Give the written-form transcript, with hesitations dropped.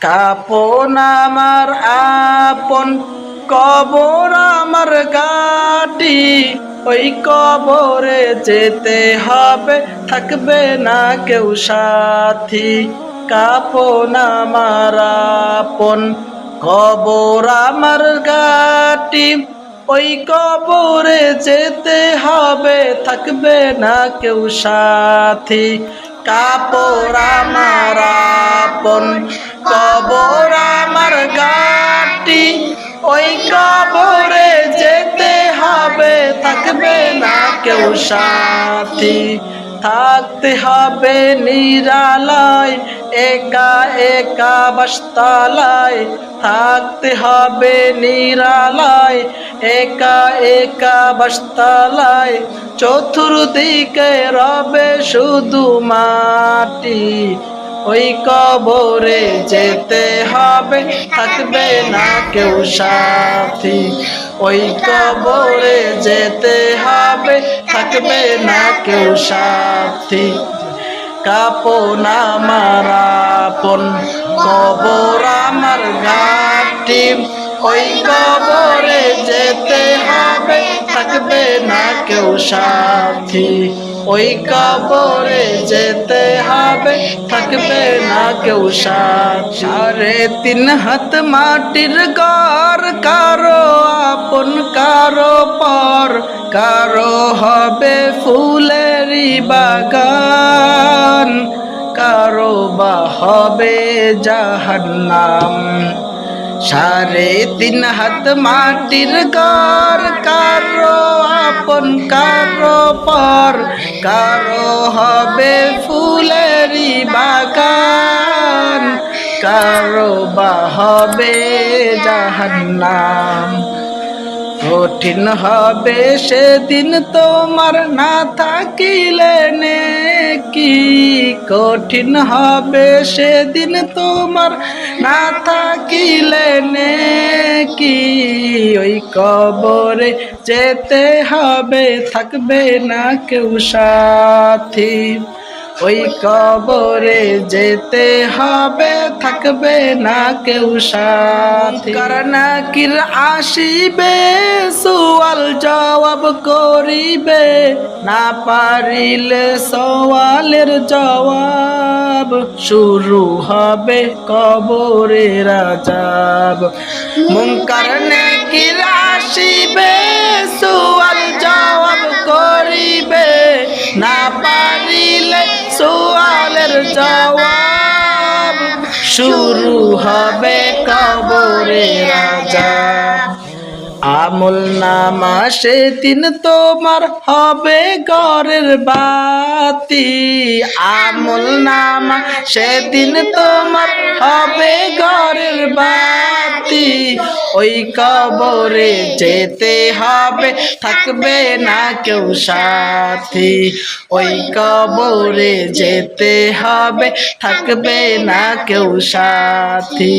কাপন আমার আপন, কবর আমার গাটি, ওই কবরে যেতে হবে, থাকবে না কেউ সাথী। কাপন আমার আপন, কবর আমার গাটি, ওই কবরে যেতে হবে, থাকবে না কেউ সাথী। কাপড় আমার আপন, কবর আমার গাটি, ওই কবরে যেতে হবে, থাকবে না কেউ সাথী। থাকতে হবে নিরালায়, একা একা বাসতলায়, থাকতে হবে নিরালায়, একা একা বাসতলায়, চতুর্দিকে রবে শুধু মাটি, ওই কবরে যেতে হবে, থাকবে না কেউ সাথী। ওই কবরে যেতে হবে, থাকবে না কেউ সাথী। কাপন আমার আপন, কবর আমার ঘাটি, ওই কবরে যেতে হবে, থাকবে না কেউ সাথী। ওই কবরে যেতে হবে, থাকবে না কেউ সাথী। 3.5 হাত মাটির ঘর, কারো আপন কারো পর, কারো হবে ফুলেরই বাগান, কারো বা হবে জাহান্নাম। 3.5 হাত মাটির ঘর, কারো আপন কারো পর, কারো হবে ফুলেরই বাগান, কারো বা হবে জাহান্নাম। কঠিন হবে সেদিন তোমার না থাকিলে নেকি, কঠিন হবে সেদিন তোমার না থাকিলে নেকি, ওই কবরে যেতে হবে, থাকবে না কেউ সাথী। ওই কবরে যেতে হবে, থাকবে না কেউ সাথী। নাকির আসিবে, সওয়াল জবাব করিবে, না পারিলে সওয়ালের জবাব, শুরু হবে কবরের আযাব। মুনকার নাকির আসিবে, সওয়াল জবাব করিবে, না পারিলে সওয়ালের জবাব, শুরু হবে কবরের আযাব। আমল নামা সেদিন তোমার হবে ঘরের বাতি, আমল নামা সেদিন তোমার হবে ঘরের বাতি, ওই কবরে যেতে হবে, থাকবে না কেউ সাথী। ওই কবরে যেতে হবে, থাকবে না কেউ সাথী।